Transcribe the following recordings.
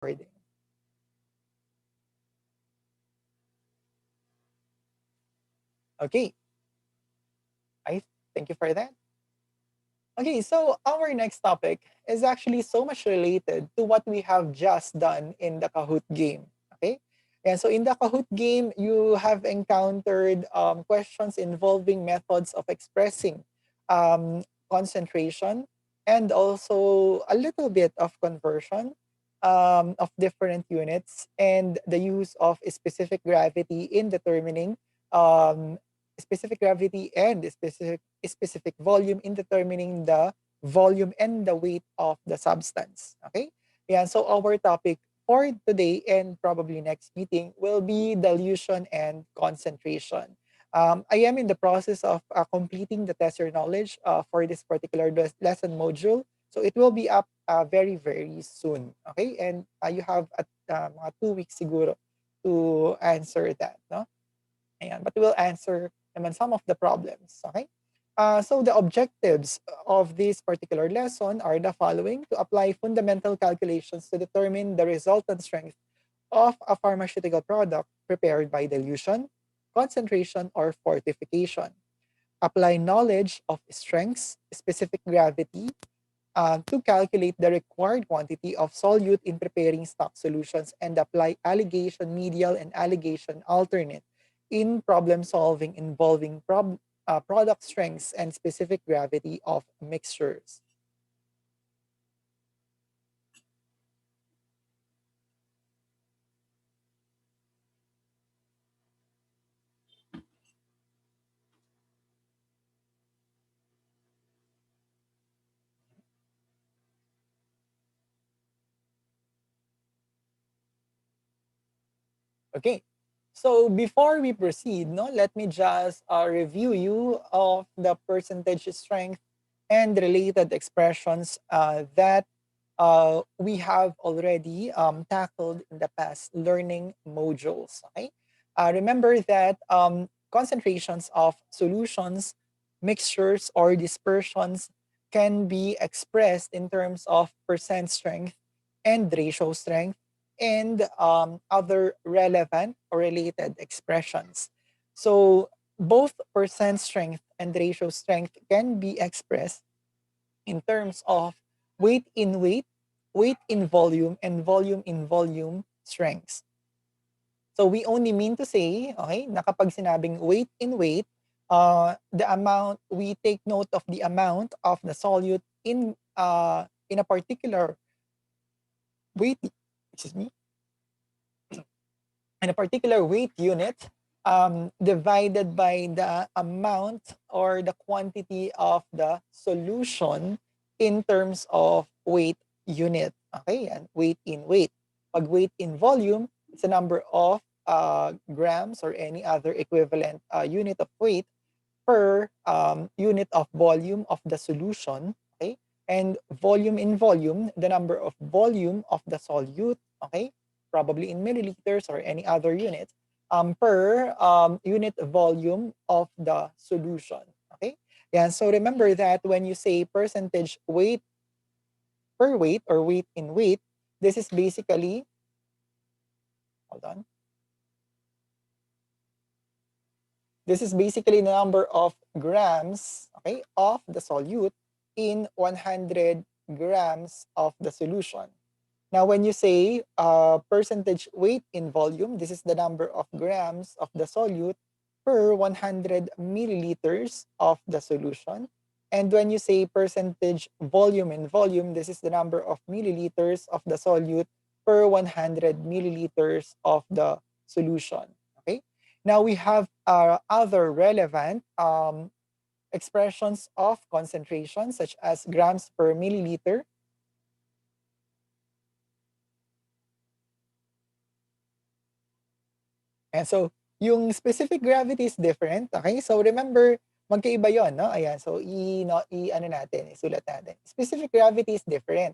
recording. Okay, I thank you for that. Okay, so our next topic is actually so much related to what we have just done in the Kahoot game. Okay, and so in the Kahoot game, you have encountered questions involving methods of expressing um, concentration and also a little bit of conversion of different units and the use of specific gravity in determining um, specific gravity and specific volume in determining the volume and the weight of the substance. Okay? Yeah, so our topic for today and probably next meeting will be dilution and concentration. I am in the process of completing the test your knowledge for this particular lesson module. So it will be up very, very soon. Okay? And you have mga 2 weeks siguro to answer that. No? Ayan, but we'll answer naman some of the problems. Okay? So the objectives of this particular lesson are the following: to apply fundamental calculations to determine the resultant strength of a pharmaceutical product prepared by dilution, concentration, or fortification. Apply knowledge of strengths, specific gravity, to calculate the required quantity of solute in preparing stock solutions, and apply alligation medial and alligation alternate in problem solving involving product strengths and specific gravity of mixtures. Okay. So before we proceed, no, let me just review you of the percentage strength and related expressions that we have already tackled in the past learning modules. Okay. Remember that concentrations of solutions, mixtures, or dispersions can be expressed in terms of percent strength and ratio strength and other relevant or related expressions. So both percent strength and ratio strength can be expressed in terms of weight, weight in volume, and volume in volume strengths. So we only mean to say, okay, na kapag sinabing weight in weight, the amount, we take note of the amount of the solute in a particular weight, excuse me, in a particular weight unit divided by the amount or the quantity of the solution in terms of weight unit. Okay, and weight in weight. Pag weight in volume, it's a number of grams or any other equivalent unit of weight per unit of volume of the solution. Okay, and volume in volume, the number of volume of the solute. Okay, probably in milliliters or any other unit, per unit volume of the solution. Okay? Yeah, so remember that when you say percentage weight per weight or weight in weight, this is basically, hold on, this is basically the number of grams, okay, of the solute in 100 grams of the solution. Now, when you say percentage weight in volume, this is the number of grams of the solute per 100 milliliters of the solution. And when you say percentage volume in volume, this is the number of milliliters of the solute per 100 milliliters of the solution. Okay. Now we have other relevant expressions of concentration, such as grams per milliliter. And so, yung specific gravity is different, okay? So remember, magkaiba yon, no? Ayan, so no, ano natin, isulat natin. Specific gravity is different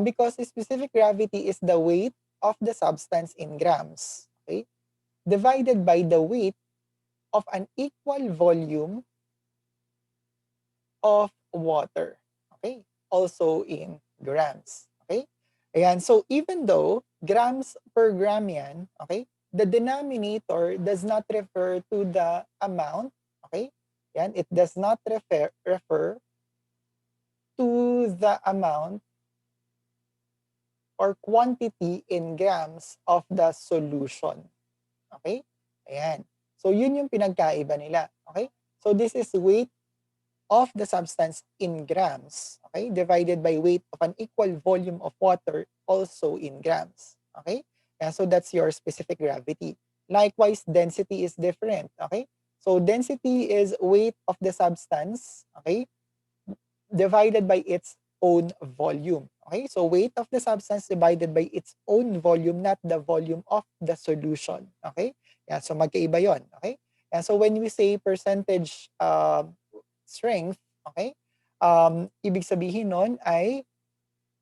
because specific gravity is the weight of the substance in grams, okay? Divided by the weight of an equal volume of water, okay? Also in grams, okay? Ayan, so even though grams per gram yan, okay, the denominator does not refer to the amount, okay? Yan, it does not refer to the amount or quantity in grams of the solution. Okay? Ayan. So yun yung pinagkaiba nila. Okay? So this is weight of the substance in grams, okay, divided by weight of an equal volume of water also in grams. Okay? And so that's your specific gravity. Likewise, density is different. Okay? So density is weight of the substance, okay, divided by its own volume. Okay, so weight of the substance divided by its own volume, not the volume of the solution. Okay, yeah, so magkaiba yon. Okay, and so when we say percentage strength, okay, ibig sabihin nun ay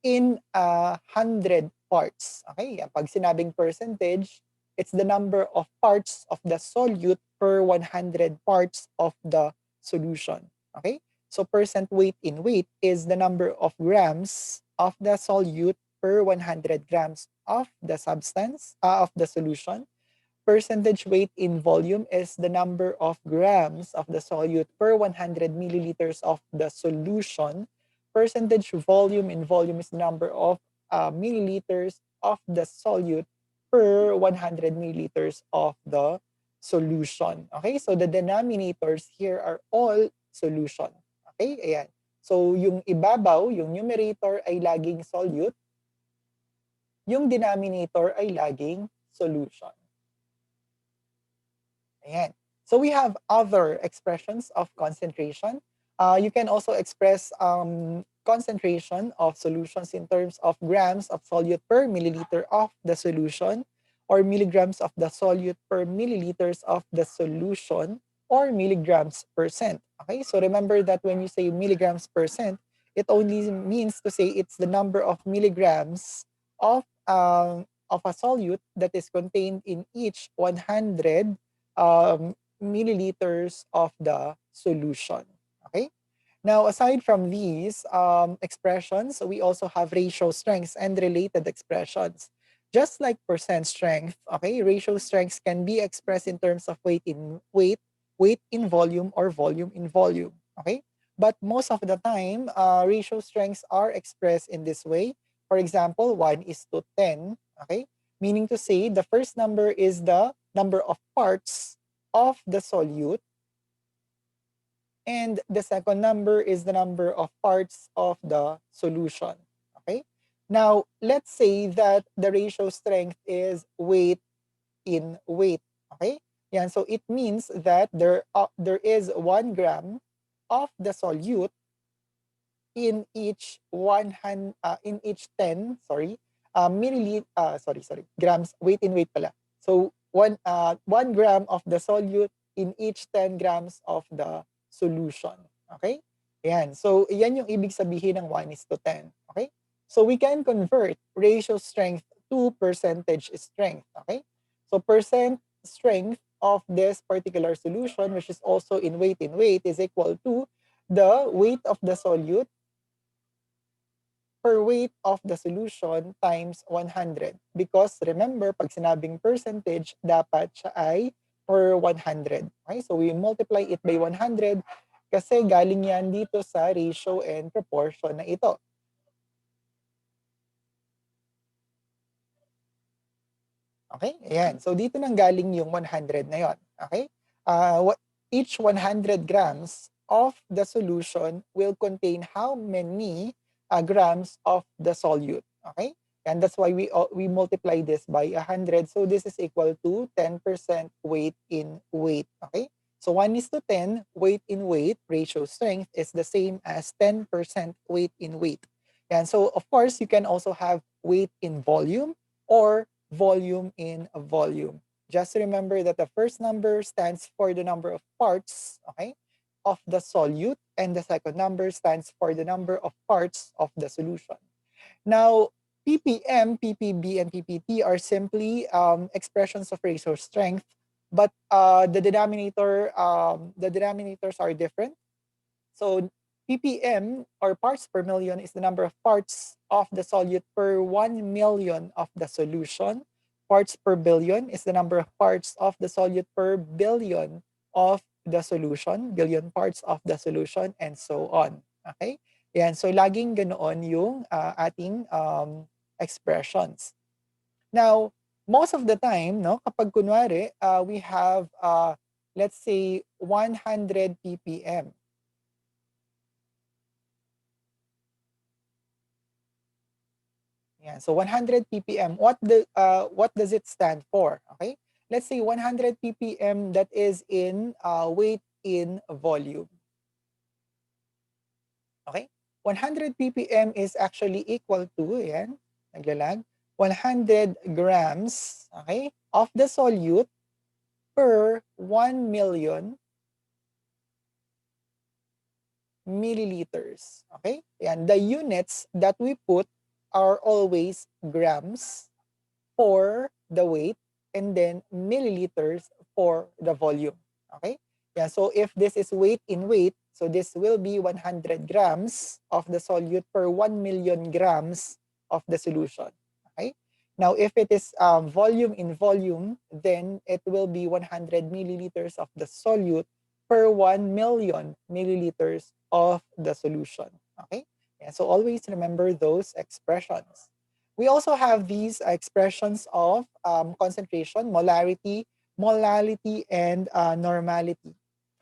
in 100 parts. Okay, pag sinabing percentage, it's the number of parts of the solute per 100 parts of the solution. Okay, so percent weight in weight is the number of grams of the solute per 100 grams of the substance, of the solution. Percentage weight in volume is the number of grams of the solute per 100 milliliters of the solution. Percentage volume in volume is the number of milliliters of the solute per 100 milliliters of the solution. Okay, so the denominators here are all solution. Okay, ayan. So yung ibabaw, yung numerator ay laging solute, yung denominator ay laging solution. Ayan. So we have other expressions of concentration. You can also express concentration of solutions in terms of grams of solute per milliliter of the solution, or milligrams of the solute per milliliters of the solution, or milligrams percent. Okay, so remember that when you say milligrams percent, it only means to say it's the number of milligrams of a solute that is contained in each 100 milliliters of the solution. Okay. Now, aside from these expressions, we also have ratio strengths and related expressions. Just like percent strength, okay, ratio strengths can be expressed in terms of weight in weight, weight in volume, or volume in volume. Okay. But most of the time, ratio strengths are expressed in this way. For example, 1 is to 10. Okay. Meaning to say, the first number is the number of parts of the solute, and the second number is the number of parts of the solution. Okay? Now, let's say that the ratio strength is weight in weight. Okay? Yan, so it means that there is 1 gram of the solute in each in each 10, sorry, grams, weight in weight pala. So 1 gram of the solute in each 10 grams of the solution. Okay? Yan. So yan yung ibig sabihin ng 1 is to 10. Okay? So we can convert ratio strength to percentage strength. Okay? So percent strength of this particular solution, which is also in weight, is equal to the weight of the solute per weight of the solution times 100. Because remember, pag sinabing percentage, dapat siya ay per 100. Okay? So we multiply it by 100 kasi galing yan dito sa ratio and proportion na ito. Okay? Ayan. So dito nang galing yung 100 na yon. Okay? Each 100 grams of the solution will contain how many grams of the solute. Okay? And that's why we multiply this by 100. So this is equal to 10% weight in weight. Okay? So 1 is to 10, weight in weight, ratio strength is the same as 10% weight in weight. And so of course, you can also have weight in volume or volume in volume. Just remember that the first number stands for the number of parts, okay, of the solute, and the second number stands for the number of parts of the solution. Now, ppm, ppb, and ppt are simply expressions of ratio strength, but the denominators are different. So ppm, or parts per million, is the number of parts of the solute per 1 million of the solution. Parts per billion is the number of parts of the solute per billion of the solution, billion parts of the solution, and so on. Okay? Yan. So, laging ganoon yung ating expressions. Now, most of the time, no, kapag kunwari, we have, let's say, 100 ppm. Yeah, so 100 ppm, what does it stand for? Okay, let's say 100 ppm, that is in weight in volume. Okay, 100 ppm is actually equal to, yan, naglalag, 100 grams, okay, of the solute per 1 million milliliters. Okay, yan, the units that we put are always grams for the weight, and then milliliters for the volume. Okay? Yeah, so if this is weight in weight, so this will be 100 grams of the solute per 1 million grams of the solution. Okay? Now, if it is volume in volume, then it will be 100 milliliters of the solute per 1 million milliliters of the solution. Okay? Yeah, so always remember those expressions. We also have these expressions of concentration, molality, and normality.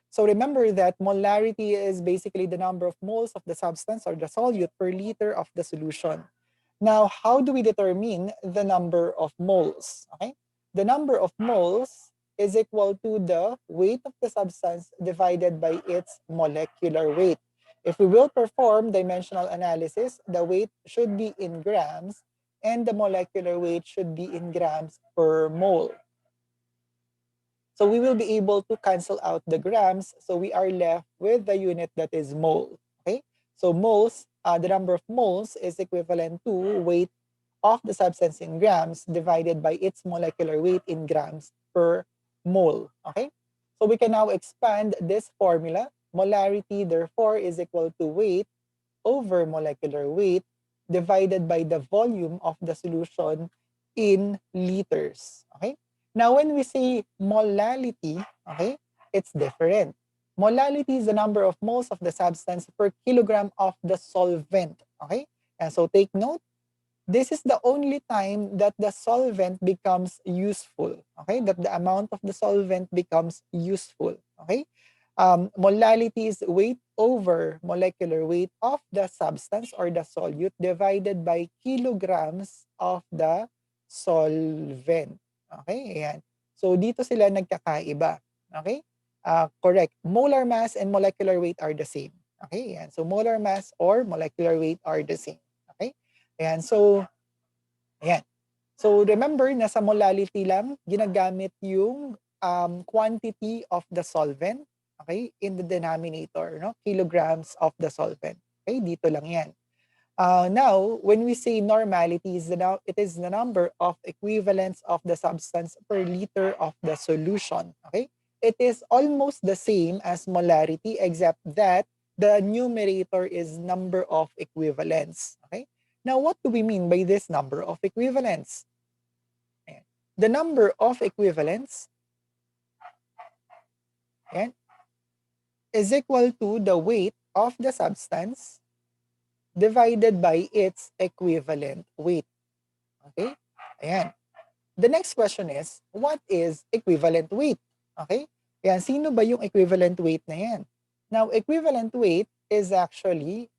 So remember that molarity is basically the number of moles of the substance or the solute per liter of the solution. Now, how do we determine the number of moles? Okay, the number of moles is equal to the weight of the substance divided by its molecular weight. If we will perform dimensional analysis, the weight should be in grams and the molecular weight should be in grams per mole. So we will be able to cancel out the grams. So we are left with the unit that is mole. Okay. So moles, the number of moles is equivalent to weight of the substance in grams divided by its molecular weight in grams per mole. Okay. So we can now expand this formula. Molarity, therefore, is equal to weight over molecular weight divided by the volume of the solution in liters. Okay? Now, when we say molality, okay, it's different. Molality is the number of moles of the substance per kilogram of the solvent. Okay? And so take note, this is the only time that the solvent becomes useful. Okay? That the amount of the solvent becomes useful. Okay? Molality is weight over molecular weight of the substance or the solute divided by kilograms of the solvent. Okay, ayan. So dito sila nagkakaiba. Okay? Correct. Molar mass and molecular weight are the same. Okay, ayan. So molar mass or molecular weight are the same. Okay? Ayan. So, ayan. So remember, nasa molality lang, ginagamit yung quantity of the solvent, okay, in the denominator, no? Kilograms of the solvent. Okay, dito lang yan. Now, when we say normality, it is the number of equivalents of the substance per liter of the solution. Okay, it is almost the same as molarity, except that the numerator is number of equivalents. Okay, now what do we mean by this number of equivalents? The number of equivalents, ayan, is equal to the weight of the substance divided by its equivalent weight. Okay? Ayan. The next question is, what is equivalent weight? Okay? Ayan, sino ba yung equivalent weight na yan? Now, equivalent weight is actually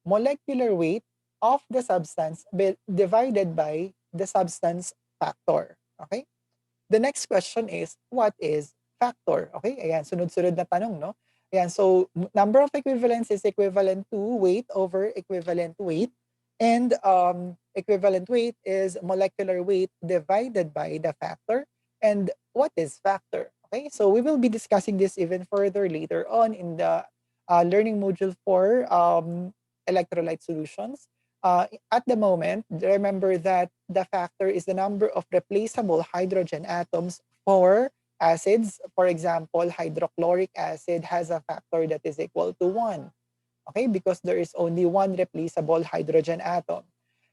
molecular weight of the substance divided by the substance factor. Okay? The next question is, what is factor? Okay, ayan, sunod-sunod na tanong, no? Ayan, so number of equivalents is equivalent to weight over equivalent weight. And equivalent weight is molecular weight divided by the factor. And what is factor? Okay, so we will be discussing this even further later on in the learning module for electrolyte solutions. At the moment, remember that the factor is the number of replaceable hydrogen atoms for acids, for example, hydrochloric acid has a factor that is equal to 1. Okay, because there is only one replaceable hydrogen atom.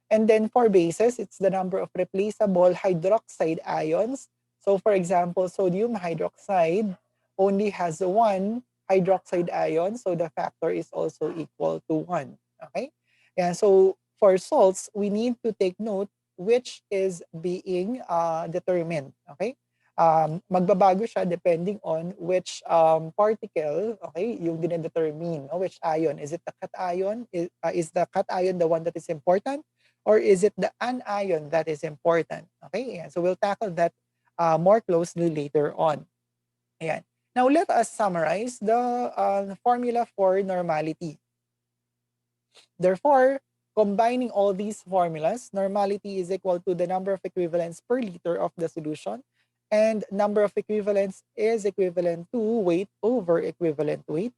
And then for bases, it's the number of replaceable hydroxide ions. So for example, sodium hydroxide only has one hydroxide ion, so the factor is also equal to 1. Okay? And so for salts, we need to take note which is being determined. Okay? Magbabago siya depending on which particle, okay, yung dinedetermine, no? Which ion. Is it the cation? Is the cation the one that is important? Or is it the anion that is important? Okay, yeah. So we'll tackle that more closely later on. Ayan. Now let us summarize the formula for normality. Therefore, combining all these formulas, normality is equal to the number of equivalents per liter of the solution, and number of equivalents is equivalent to weight over equivalent weight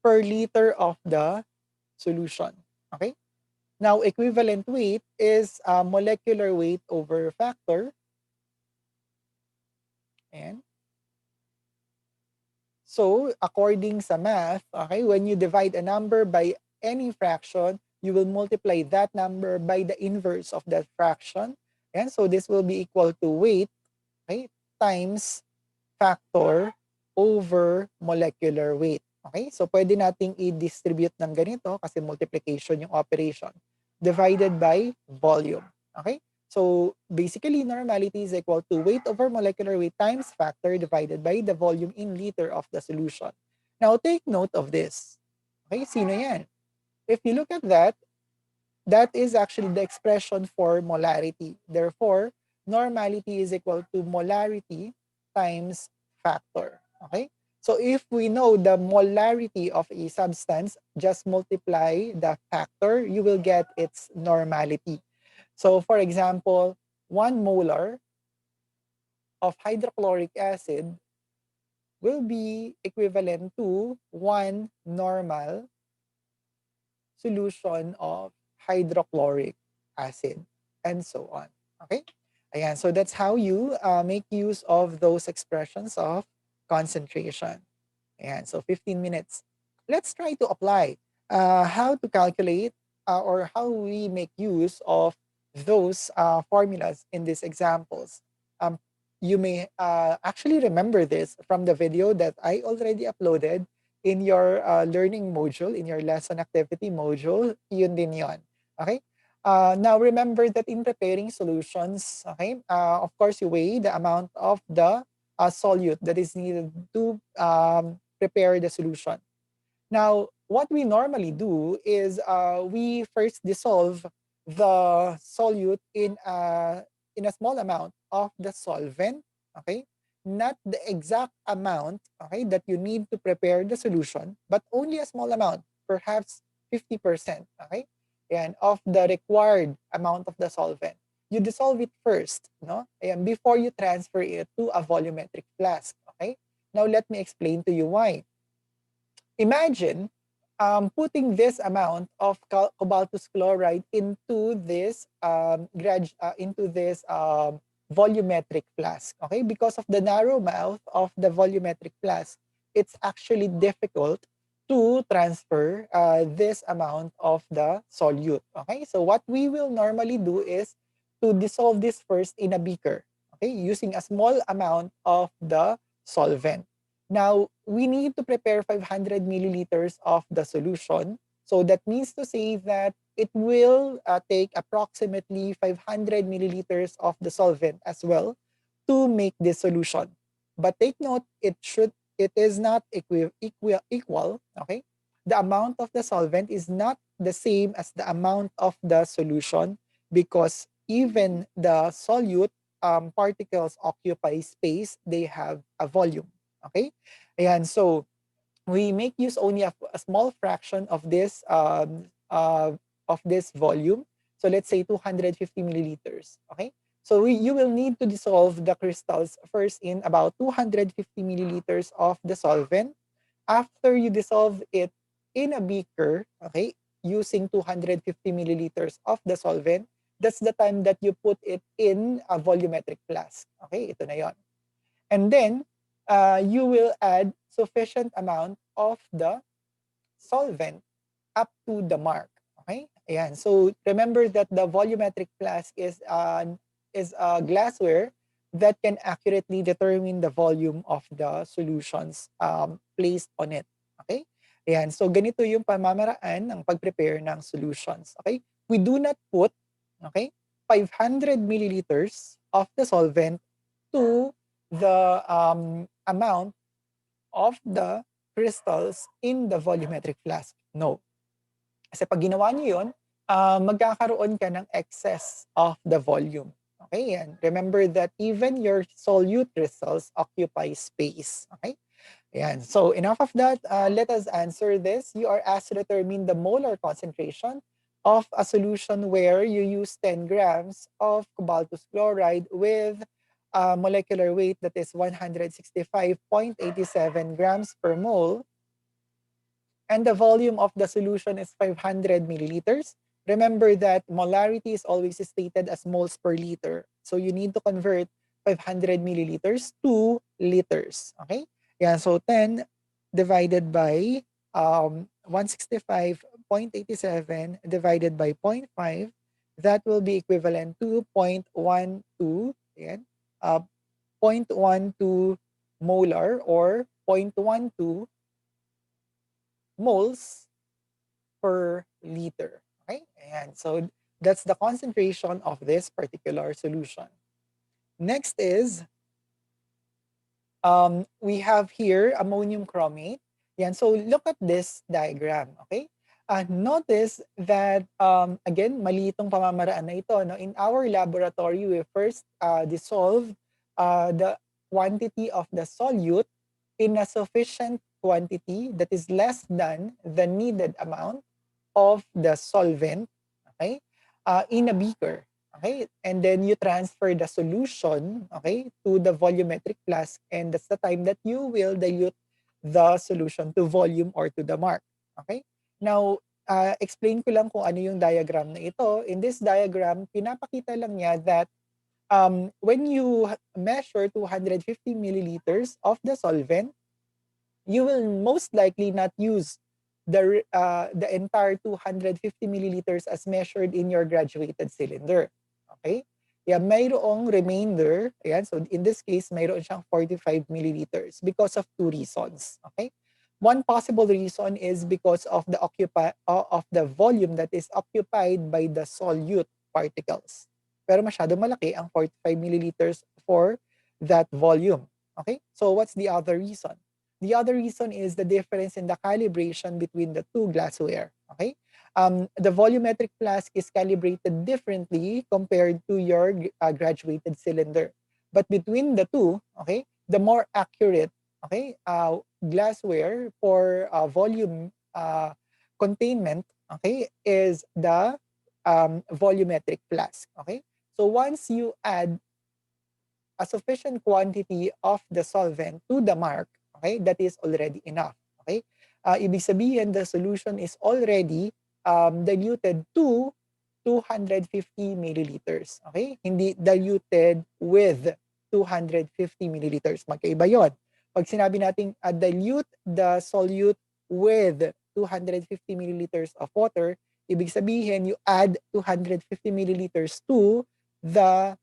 per liter of the solution. Okay? Now, equivalent weight is molecular weight over factor. And so, according sa math, okay, when you divide a number by any fraction, you will multiply that number by the inverse of that fraction. And so this will be equal to weight, okay, times factor over molecular weight. Okay? So pwede nating i-distribute ng ganito kasi multiplication yung operation divided by volume. Okay? So basically, normality is equal to weight over molecular weight times factor divided by the volume in liter of the solution. Now take note of this. Okay? Sino yan? If you look at that, that is actually the expression for molarity. Therefore, normality is equal to molarity times factor. Okay? So if we know the molarity of a substance, just multiply the factor, you will get its normality. So for example, 1 molar of hydrochloric acid will be equivalent to 1 normal solution of hydrochloric acid, and so on. Okay? Ayan, so that's how you make use of those expressions of concentration. Ayan, so 15 minutes. Let's try to apply how to calculate or how we make use of those formulas in these examples. Um, you may actually remember this from the video that I already uploaded in your learning module, in your lesson activity module. Yun din yon. Okay? Now remember that in preparing solutions, okay, of course you weigh the amount of the solute that is needed to prepare the solution. Now, what we normally do is we first dissolve the solute in a small amount of the solvent, okay? Not the exact amount, okay, that you need to prepare the solution, but only a small amount, perhaps 50%, okay? And of the required amount of the solvent. You dissolve it first, no? And before you transfer it to a volumetric flask, okay? Now let me explain to you why. Imagine putting this amount of cobaltous chloride into this volumetric flask. Okay, because of the narrow mouth of the volumetric flask, it's actually difficult to transfer this amount of the solute. Okay, so what we will normally do is to dissolve this first in a beaker. Okay, using a small amount of the solvent. Now, we need to prepare 500 milliliters of the solution. So that means to say that it will take approximately 500 milliliters of the solvent as well to make this solution. But take note, it is not equal, okay? The amount of the solvent is not the same as the amount of the solution because even the solute particles occupy space, they have a volume. Okay? Ayan, so we make use only of a small fraction of this volume. So let's say 250 milliliters. Okay? So you will need to dissolve the crystals first in about 250 milliliters of the solvent. After you dissolve it in a beaker, okay, using 250 milliliters of the solvent, that's the time that you put it in a volumetric flask. Okay, ito na yon. And then, you will add sufficient amount of the solvent up to the mark. Okay? Ayan. So remember that the volumetric flask is a glassware that can accurately determine the volume of the solutions placed on it. Okay? Ayan. So ganito yung pamamaraan ng pag-prepare ng solutions. Okay? We do not put, okay, 500 milliliters of the solvent to the amount of the crystals in the volumetric flask. No. Kasi pag ginawa niyo yun, magkakaroon ka ng excess of the volume. Okay, and remember that even your solute crystals occupy space. Okay, ayan. So enough of that. Let us answer this. You are asked to determine the molar concentration of a solution where you use 10 grams of cobaltous chloride with a molecular weight that is 165.87 grams per mole, and the volume of the solution is 500 milliliters. Remember that molarity is always stated as moles per liter. So you need to convert 500 milliliters to liters. Okay? Yeah, so 10 divided by 165.87 divided by zero point 0.5, that will be equivalent to 0.12, yan, 0.12 molar or 0.12 moles per liter. Okay? And so that's the concentration of this particular solution. Next is, we have here ammonium chromate. Yan. So look at this diagram. Okay? Notice that, again, mali itong pamamaraan na ito. No? In our laboratory, we first dissolved the quantity of the solute in a sufficient quantity that is less than the needed amount of the solvent, okay, in a beaker. Okay, and then you transfer the solution, okay, to the volumetric flask, and that's the time that you will dilute the solution to volume or to the mark. Okay, now explain ko lang kung ano yung diagram na ito. In this diagram, pinapakita lang niya that when you measure 250 milliliters of the solvent, you will most likely not use the entire 250 milliliters as measured in your graduated cylinder. Okay? Yeah, mayroong remainder. Ayan, so in this case, mayroon siyang 45 milliliters because of two reasons. Okay? One possible reason is because of the volume that is occupied by the solute particles. Pero masyado malaki ang 45 milliliters for that volume. Okay? So what's the other reason? The other reason is the difference in the calibration between the two glassware. Okay, the volumetric flask is calibrated differently compared to your graduated cylinder. But between the two, okay, the more accurate, okay, glassware for volume containment, okay, is the volumetric flask. Okay, so once you add a sufficient quantity of the solvent to the mark, okay, that is already enough. Okay? Ibig sabihin, the solution is already diluted to 250 milliliters. Okay? Hindi diluted with 250 milliliters. Magkaiba yun. Pag sinabi natin dilute the solute with 250 milliliters of water, ibig sabihin, you add 250 milliliters to the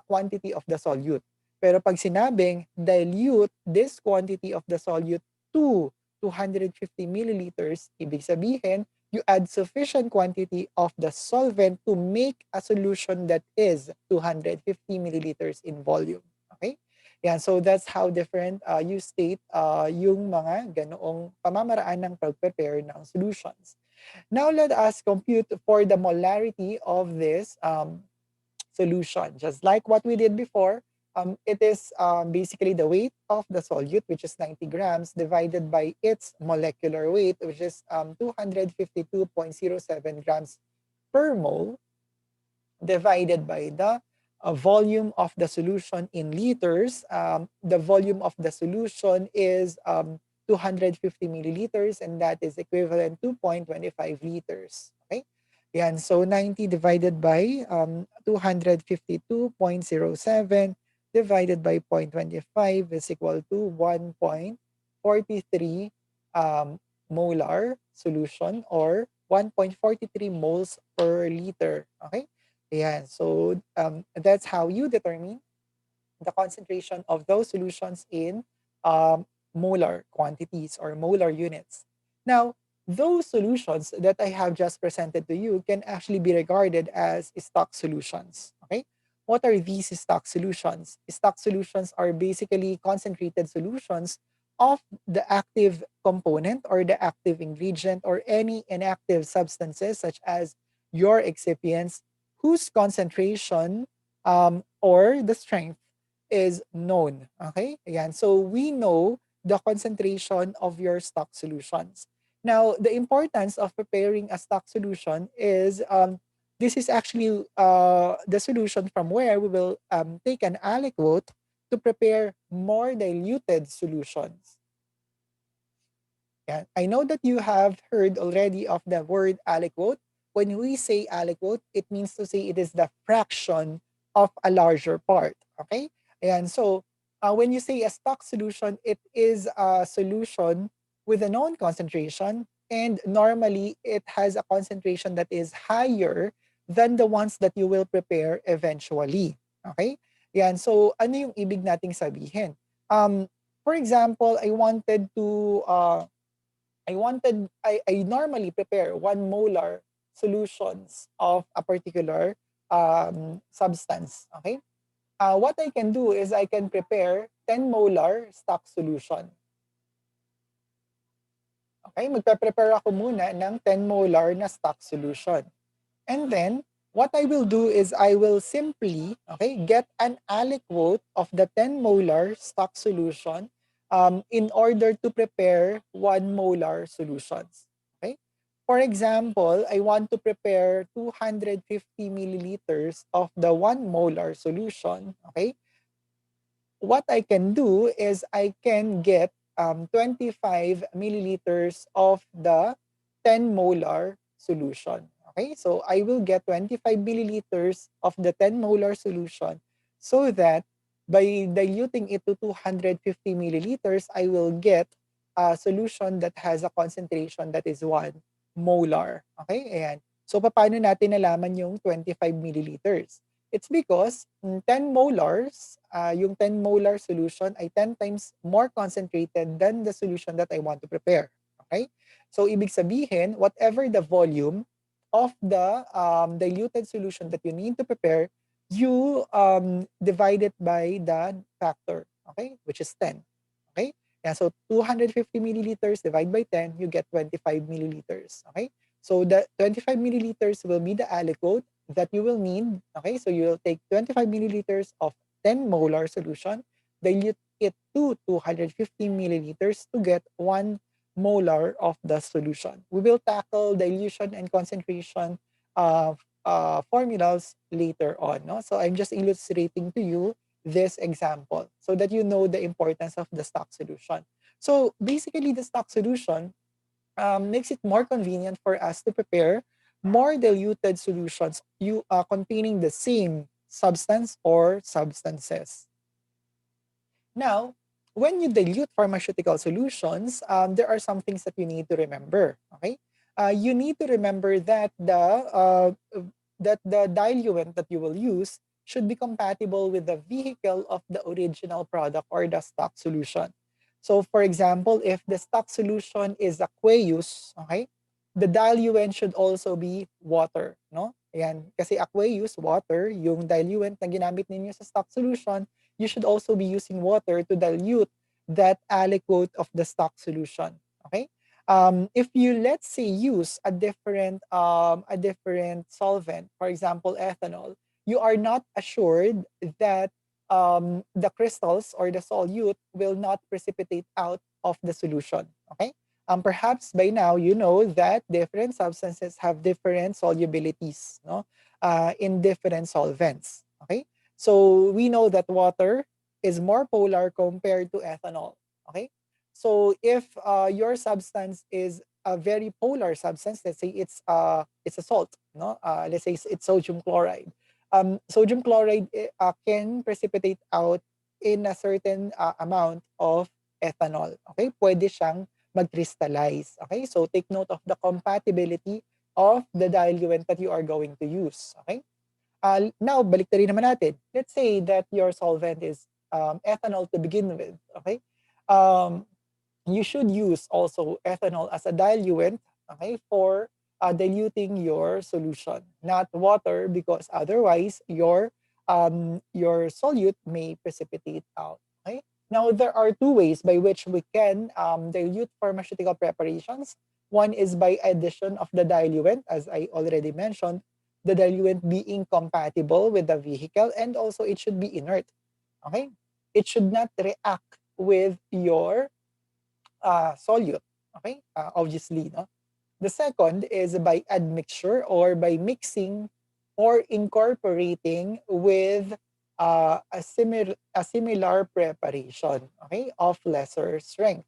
quantity of the solute. Pero pag sinabing dilute this quantity of the solute to 250 milliliters, ibig sabihin, you add sufficient quantity of the solvent to make a solution that is 250 milliliters in volume. Okay? Yan, so that's how different you state yung mga ganoong pamamaraan ng pag-prepare ng solutions. Now let us compute for the molarity of this solution. Just like what we did before, it is basically the weight of the solute, which is 90 grams, divided by its molecular weight, which is 252.07 grams per mole, divided by the volume of the solution in liters. The volume of the solution is 250 milliliters, and that is equivalent to 0.25 liters. Okay? Yan, so 90 divided by 252.07 divided by 0.25 is equal to 1.43 molar solution or 1.43 moles per liter. Okay? Yan, so that's how you determine the concentration of those solutions in molar quantities or molar units. Now, those solutions that I have just presented to you can actually be regarded as stock solutions. Okay? What are these stock solutions? Stock solutions are basically concentrated solutions of the active component or the active ingredient or any inactive substances such as your excipients whose concentration or the strength is known. Okay? Ayan. So we know the concentration of your stock solutions. Now, the importance of preparing a stock solution is this is actually the solution from where we will take an aliquot to prepare more diluted solutions. Yeah, I know that you have heard already of the word aliquot. When we say aliquot, it means to say it is the fraction of a larger part. Okay? And so when you say a stock solution, it is a solution with a known concentration, and normally it has a concentration that is higher than the ones that you will prepare eventually. Okay? Yan. So ano yung ibig nating sabihin? For example, I normally prepare 1 molar solutions of a particular substance. Okay. What I can do is I can prepare 10 molar stock solution. Okay. Magpe-prepare ako muna ng 10 molar na stock solution. And then, what I will do is I will simply, okay, get an aliquot of the 10 molar stock solution in order to prepare 1 molar solutions. Okay? For example, I want to prepare 250 milliliters of the 1 molar solution. Okay? What I can do is I can get 25 milliliters of the 10 molar solution. Okay, so I will get 25 milliliters of the 10 molar solution so that by diluting it to 250 milliliters, I will get a solution that has a concentration that is 1 molar. Okay, ayan. So, paano natin nalaman yung 25 milliliters? It's because 10 molars, yung 10 molar solution ay 10 times more concentrated than the solution that I want to prepare. Okay? So, ibig sabihin, whatever the volume of the diluted solution that you need to prepare, you divide it by the factor, okay, which is 10. Okay? Yeah, so 250 milliliters divided by 10, you get 25 milliliters. Okay? So the 25 milliliters will be the aliquot that you will need. Okay, so you will take 25 milliliters of 10 molar solution, dilute it to 250 milliliters to get 1 molar of the solution. We will tackle dilution and concentration formulas later on. No? So I'm just illustrating to you this example so that you know the importance of the stock solution. So basically, the stock solution makes it more convenient for us to prepare more diluted solutions containing the same substance or substances. Now, when you dilute pharmaceutical solutions, there are some things that you need to remember. Okay, you need to remember that the diluent that you will use should be compatible with the vehicle of the original product or the stock solution. So, for example, if the stock solution is aqueous, okay, the diluent should also be water, no? Ayan, kasi aqueous, water, yung diluent na ginamit ninyo sa stock solution, you should also be using water to dilute that aliquot of the stock solution. Okay. If you let's say use a different solvent, for example, ethanol, you are not assured that the crystals or the solute will not precipitate out of the solution. Okay. Perhaps by now you know that different substances have different solubilities, no, in different solvents. Okay. So we know that water is more polar compared to ethanol. Okay. So if your substance is a very polar substance, let's say it's a salt, no? Let's say it's sodium chloride. Sodium chloride can precipitate out in a certain amount of ethanol. Okay? Pwede siyang mag-crystallize. Okay? So take note of the compatibility of the diluent that you are going to use. Okay? Now, balik na rin naman natin. Let's say that your solvent is ethanol to begin with. Okay? Um, you should use also ethanol as a diluent, okay, for diluting your solution, not water, because otherwise your solute may precipitate out. Okay. Now there are two ways by which we can dilute pharmaceutical preparations. One is by addition of the diluent, as I already mentioned, the diluent being compatible with the vehicle, and also it should be inert. Okay, it should not react with your solute. Okay, obviously, no. The second is by admixture or by mixing or incorporating with a similar preparation, okay, of lesser strength.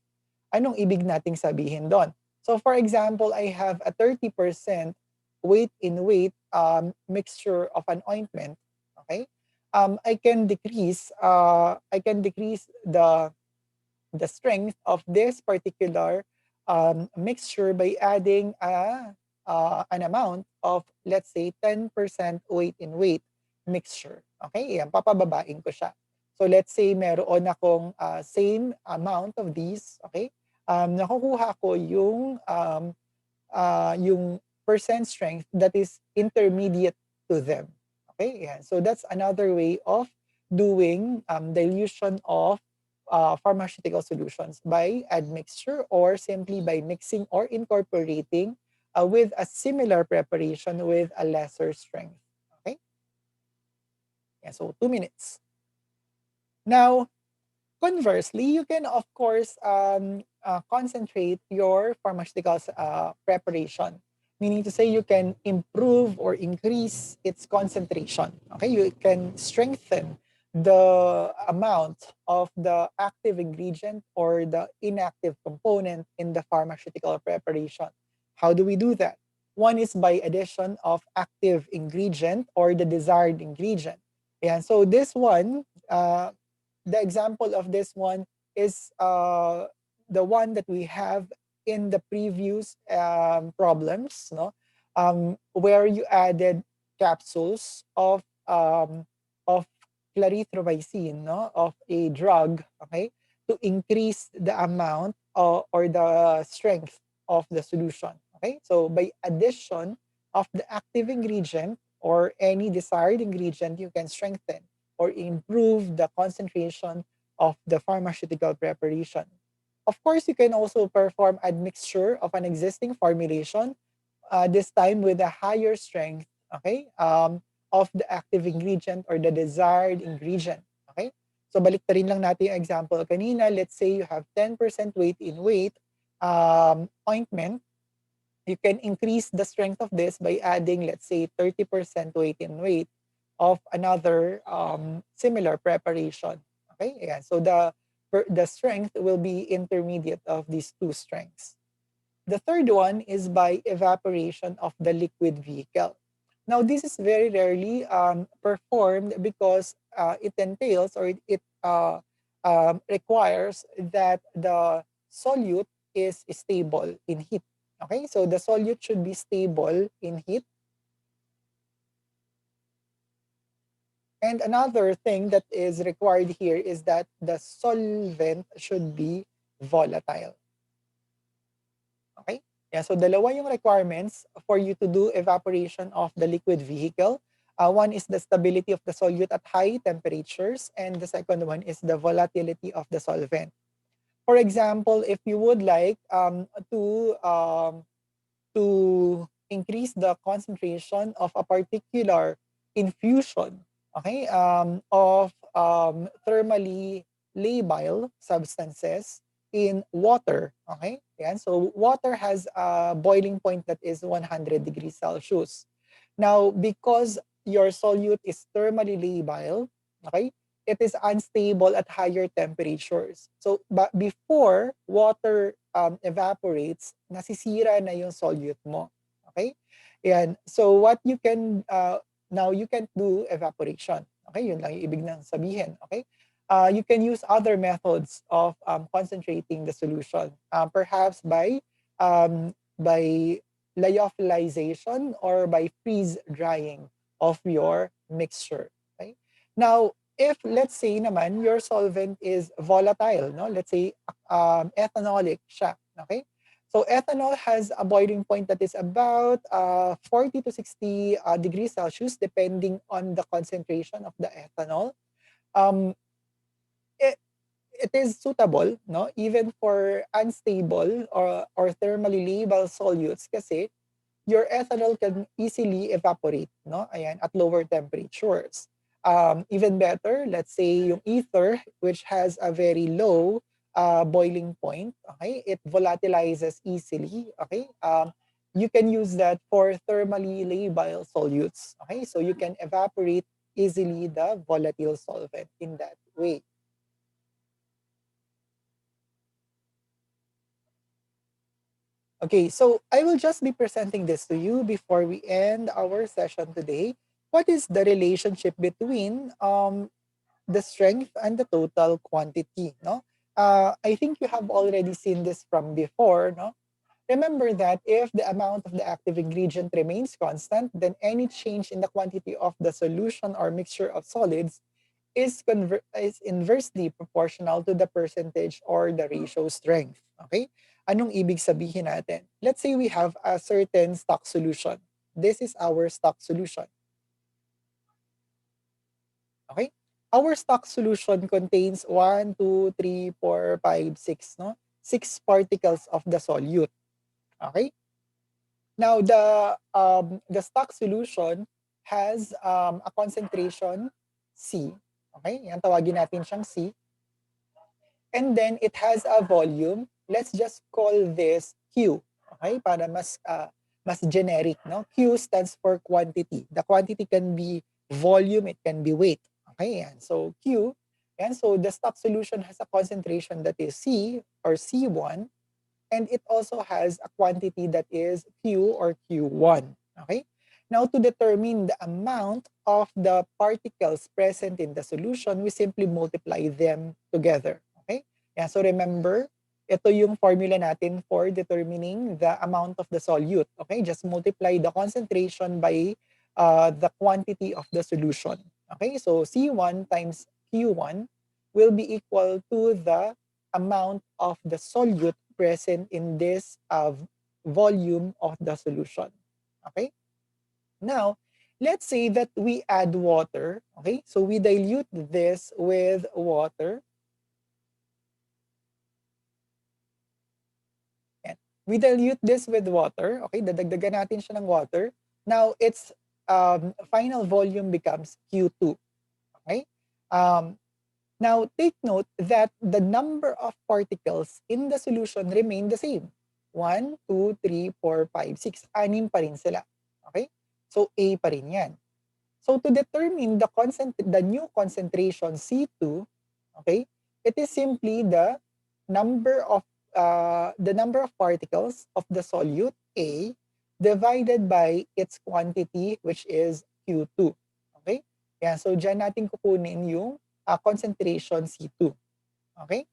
Anong ibig nating sabihin doon? So for example, I have a 30% weight in weight mixture of an ointment, okay? I can decrease the strength of this particular mixture by adding an amount of, let's say, 10% weight in weight mixture. Okay, yan, papababain ko siya. So let's say meron akong same amount of these, okay? Nakukuha ko yung percent strength that is intermediate to them. Okay, yeah. So that's another way of doing dilution of pharmaceutical solutions by admixture or simply by mixing or incorporating with a similar preparation with a lesser strength. Okay, yeah. So 2 minutes. Now, conversely, you can, of course, concentrate your pharmaceuticals preparation, meaning to say you can improve or increase its concentration. Okay, you can strengthen the amount of the active ingredient or the inactive component in the pharmaceutical preparation. How do we do that? One is by addition of active ingredient or the desired ingredient. Yeah, so this one, the example of this one is the one that we have in the previous problems, no? Where you added capsules of clarithromycin, no? Of a drug, okay, to increase the amount or the strength of the solution. Okay, so by addition of the active ingredient or any desired ingredient, you can strengthen or improve the concentration of the pharmaceutical preparation. Of course, you can also perform admixture of an existing formulation, this time with a higher strength, okay, of the active ingredient or the desired ingredient. Okay? So balik rin lang natin yung example kanina. Let's say you have 10% weight in weight ointment. You can increase the strength of this by adding, let's say, 30% weight in weight of another similar preparation. Okay, yeah. So the strength will be intermediate of these two strengths. The third one is by evaporation of the liquid vehicle. Now, this is very rarely performed because it entails or it requires that the solute is stable in heat. Okay, so the solute should be stable in heat. And another thing that is required here is that the solvent should be volatile. Okay? Yeah, so dalawa yung requirements for you to do evaporation of the liquid vehicle. One is the stability of the solute at high temperatures, and the second one is the volatility of the solvent. For example, if you would like to increase the concentration of a particular infusion, okay, of thermally labile substances in water, okay? Yan. So water has a boiling point that is 100 degrees Celsius. Now, because your solute is thermally labile, okay, it is unstable at higher temperatures. So, but before water evaporates, nasisira na yung solute mo. Okay? Yan. So what you can, now you can do evaporation. Okay? Yun lang yung ibig nang sabihin. Okay? You can use other methods of concentrating the solution. Perhaps by lyophilization or by freeze drying of your mixture. Okay? Now, if let's say naman your solvent is volatile, no? Let's say ethanolic siya, okay? So ethanol has a boiling point that is about 40 to 60 degrees Celsius depending on the concentration of the ethanol. Um, it, it is suitable, no? Even for unstable or thermally labile solutes kasi your ethanol can easily evaporate, no? Ayan, at lower temperatures. Even better, let's say yung ether, which has a very low boiling point, okay? It volatilizes easily, okay? You can use that for thermally labile solutes, okay? So you can evaporate easily the volatile solvent in that way. Okay, so I will just be presenting this to you before we end our session today. What is the relationship between the strength and the total quantity? No, I think you have already seen this from before. No, remember that if the amount of the active ingredient remains constant, then any change in the quantity of the solution or mixture of solids is inversely proportional to the percentage or the ratio strength. Okay? Anong ibig sabihin natin? Let's say we have a certain stock solution. This is our stock solution. Okay? Our stock solution contains 1, 2, 3, 4, 5, 6, no? 6 particles of the solute. Okay? Now, the stock solution has a concentration C. Okay? Yan, tawagin natin siyang C. And then it has a volume. Let's just call this Q. Okay? Para mas generic, no? Q stands for quantity. The quantity can be volume, it can be weight. Okay? Yan. So Q. And so the stock solution has a concentration that is C or C1, and it also has a quantity that is Q or Q1. Okay? Now, to determine the amount of the particles present in the solution, we simply multiply them together. Okay? Yeah, so remember, ito yung formula natin for determining the amount of the solute. Okay? Just multiply the concentration by the quantity of the solution. Okay? So C1 times Q1 will be equal to the amount of the solute present in this volume of the solution. Okay? Now, let's say that we add water. Okay? So we dilute this with water. And we dilute this with water. Okay? Dadagdagan natin siya ng water. Now, its final volume becomes Q2. Okay? Um, Now, take note that the number of particles in the solution remain the same. 1, 2, 3, 4, 5, 6. Anim pa rin sila. Okay? So, A pa rin yan. So, to determine the new concentration C2, okay, it is simply the number of particles of the solute A divided by its quantity, which is Q2. Okay? Yeah, so dyan natin kukunin yung concentration C2. Okay?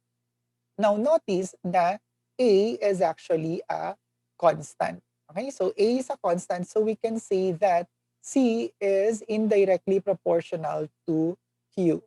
Now notice that A is actually a constant. Okay? So A is a constant, so we can say that C is indirectly proportional to Q.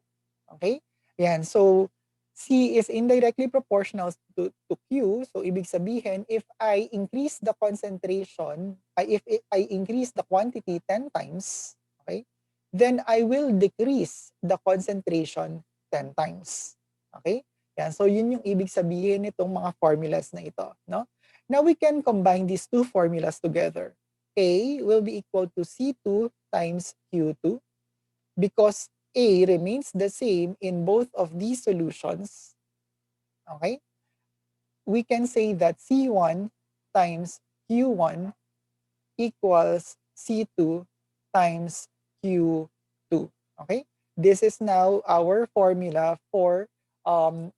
Okay? Yan. So C is indirectly proportional to Q. So ibig sabihin, if I increase the concentration, if I increase the quantity 10 times, okay, then I will decrease the concentration 10 times. Okay? Yan. So yun yung ibig sabihin nitong mga formulas na ito. No? Now we can combine these two formulas together. A will be equal to C2 times Q2 because A remains the same in both of these solutions. Okay? We can say that C1 times Q1 equals C2 times Q2. Okay? This is now our formula for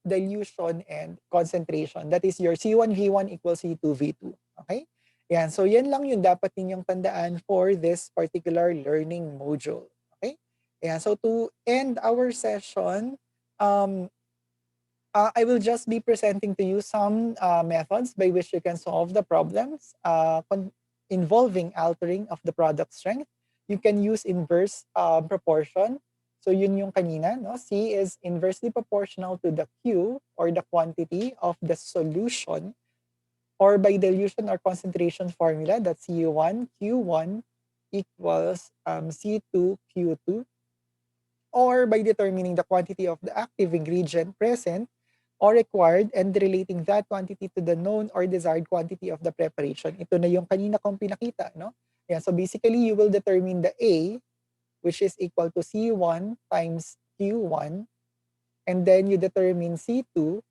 dilution and concentration. That is your C1V1 equals C2V2. Okay? Yan. So yan lang yung dapat ninyong tandaan for this particular learning module. Okay? Yan. So to end our session, um, I will just be presenting to you some methods by which you can solve the problems involving altering of the product strength. You can use inverse proportion. So yun yung kanina, no? C is inversely proportional to the Q or the quantity of the solution, or by dilution or concentration formula, that's C1 Q1 equals C2 Q2, or by determining the quantity of the active ingredient present or required and relating that quantity to the known or desired quantity of the preparation. Ito na yung kanina kong pinakita, no? Yeah, so basically, you will determine the A, which is equal to C1 times Q1, and then you determine C2,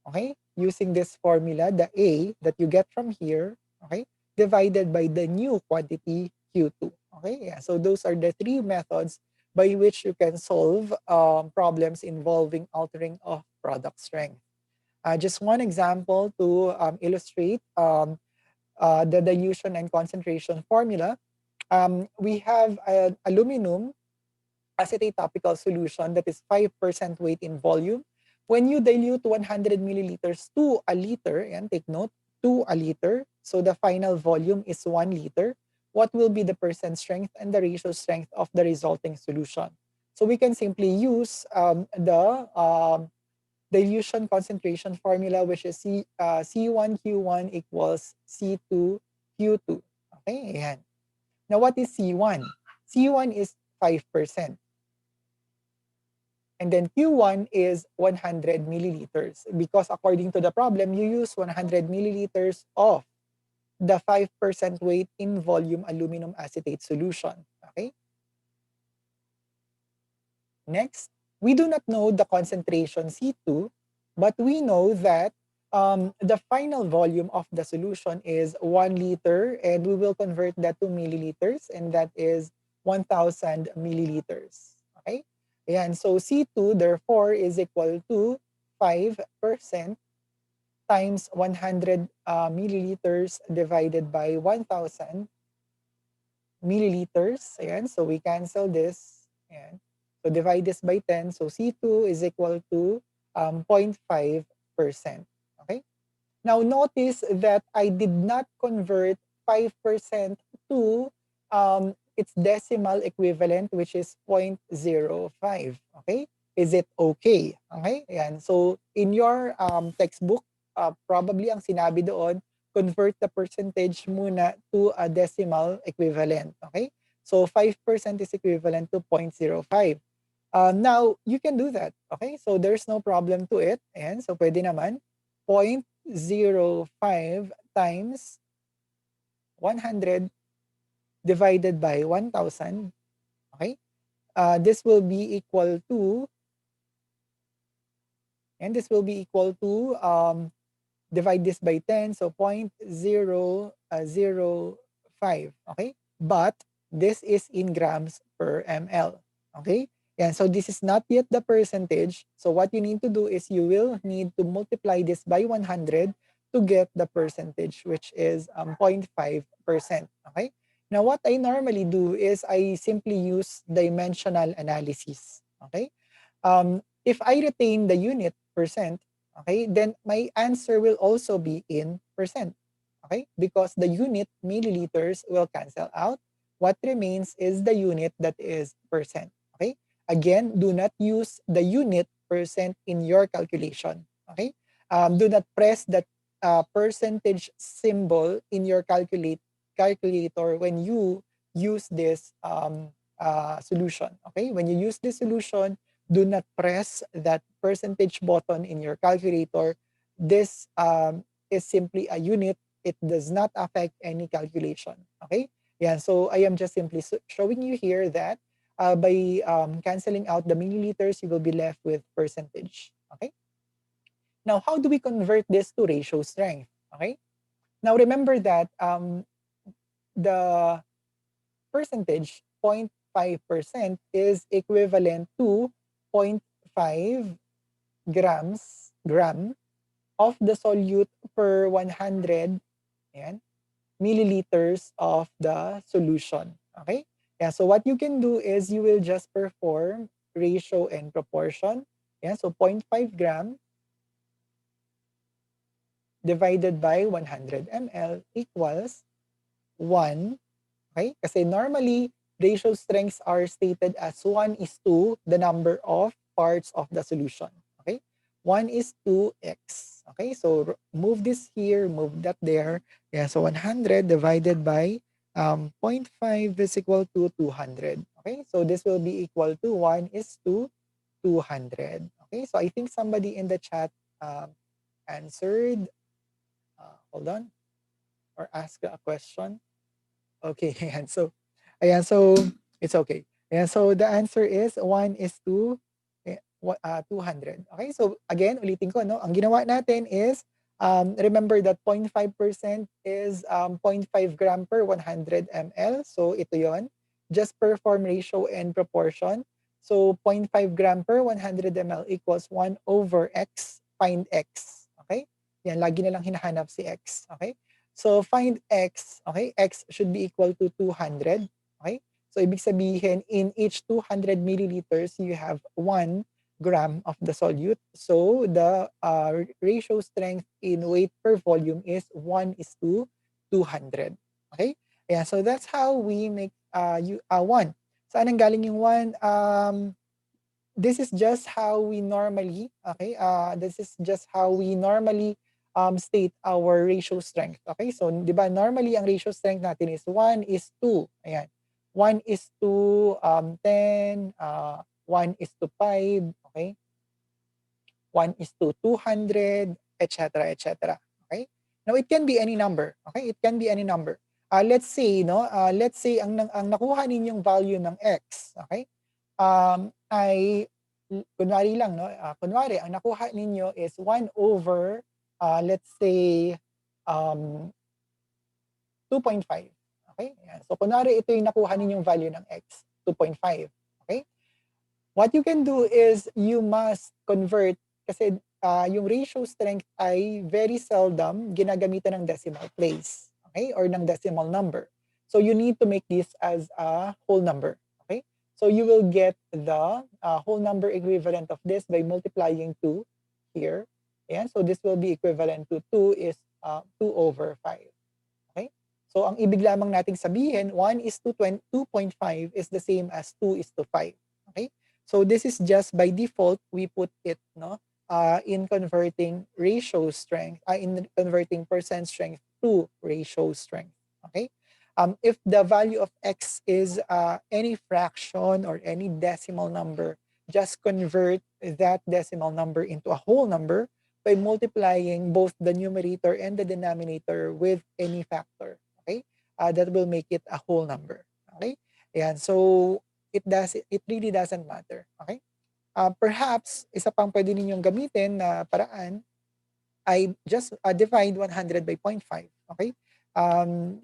okay, using this formula, the A that you get from here, okay, divided by the new quantity Q2, okay? Yeah, so those are the three methods by which you can solve problems involving altering of product strength. Just one example to illustrate the dilution and concentration formula. We have an aluminum acetate topical solution that is 5% weight in volume. When you dilute 100 milliliters to a liter, and take note, to a liter, so the final volume is 1 liter, what will be the percent strength and the ratio strength of the resulting solution? So we can simply use the dilution concentration formula, which is C1Q1 equals C2Q2. Okay, ayan. Now, what is C1? C1 is 5%. And then Q1 is 100 milliliters, because according to the problem, you use 100 milliliters of the 5% weight in volume aluminum acetate solution. Okay? Next, we do not know the concentration C2, but we know that the final volume of the solution is 1 liter, and we will convert that to milliliters, and that is 1,000 milliliters. Okay? Ayan, so C2 therefore is equal to 5% times 100 milliliters divided by 1,000 milliliters. Ayan, so we cancel this. Ayan. So divide this by 10. So C2 is equal to 0.5%. Okay? Now notice that I did not convert 5% to its decimal equivalent, which is 0.05. Okay? Is it okay? Okay? Ayan. So in your textbook, probably ang sinabi doon, convert the percentage muna to a decimal equivalent. Okay? So 5% is equivalent to 0.05. Now, you can do that. Okay? So there's no problem to it. And so pwede naman 0.05 times 100 divided by 1,000. Okay? This will be equal to, and this will be equal to, divide this by 10, so 0.005. Okay? But this is in grams per ml. Okay? And so this is not yet the percentage. So what you need to do is you will need to multiply this by 100 to get the percentage, which is 0.5%. Okay? Now what I normally do is I simply use dimensional analysis. Okay? If I retain the unit percent, okay, then my answer will also be in percent. Okay? Because the unit milliliters will cancel out. What remains is the unit that is percent. Okay? Again, do not use the unit percent in your calculation. Okay? Do not press that percentage symbol in your calculator when you use this solution. Okay? When you use this solution, do not press that percentage button in your calculator. This is simply a unit. It does not affect any calculation. Okay? Yeah, so I am just simply showing you here that by canceling out the milliliters, you will be left with percentage. Okay? Now, how do we convert this to ratio strength? Okay? Now, remember that the percentage, 0.5%, is equivalent to 0.5 gram of the solute per 100 ayan, milliliters of the solution. Okay? Yeah, so what you can do is you will just perform ratio and proportion. Yeah, so 0.5 gram divided by 100 ml equals 1. Okay? Kasi normally, ratio strengths are stated as 1 is to the number of parts of the solution. Okay? 1 is to x. Okay? So move this here, move that there. Yeah, so 100 divided by zero point 0.5 is equal to 200. Okay? So this will be equal to 1 is to 200. Okay? So I think somebody in the chat um, answered. Hold on. Or asked a question. Okay, ayan, so it's okay. Ayan, so the answer is 1 is to 200. Okay, so again, ulitin ko, no? Ang ginawa natin is, remember that 0.5% is 0.5 gram per 100 ml. So ito yon. Just perform ratio and proportion. So 0.5 gram per 100 ml equals 1 over x. Find x. Okay? Yan, lagi na lang hinahanap si x. Okay? So find x, okay? X should be equal to 200, okay? So ibig sabihin, in each 200 milliliters, you have 1 gram of the solute. So the ratio strength in weight per volume is 1 is to 200, okay? Yeah, so that's how we make 1. Saan ang galing yung 1? This is just how we normally, okay, this is just how we normally state our ratio strength. Okay, so di ba normally ang ratio strength natin is 1 is to, ayan, 1 is to 10, 1 is to 5, okay, 1 is to 200, etc., etc. Okay? Now, it can be any number. Okay? It can be any number. Let's say, no, let's say ang nakuha ninyong value ng x, okay? Ay kunwari lang, no, kunwari ang nakuha ninyo is 1 over let's say um 2.5. Okay? Ayan. So kunwari ito yung nakuha ninyong value ng x, 2.5. Okay? What you can do is you must convert kasi yung ratio strength ay very seldom ginagamitan ng decimal place, okay? Or ng decimal number. So you need to make this as a whole number, okay? So you will get the whole number equivalent of this by multiplying 2 here. Ayan, so this will be equivalent to 2 is 2 over 5. Okay? So ang ibig lamang nating sabihin, 1 is to 2.5 is the same as 2 is to 5. Okay? So this is just by default, we put it no in converting ratio strength, in converting percent strength to ratio strength. Okay? If the value of x is any fraction or any decimal number, just convert that decimal number into a whole number by multiplying both the numerator and the denominator with any factor. Okay? That will make it a whole number. Okay? Ayan. So, it really doesn't matter. Okay? Perhaps, isa pang pwede ninyong gamitin na paraan ay just divide 100 by 0.5. Okay?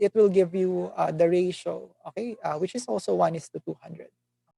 It will give you the ratio, okay? Which is also 1 is to 200.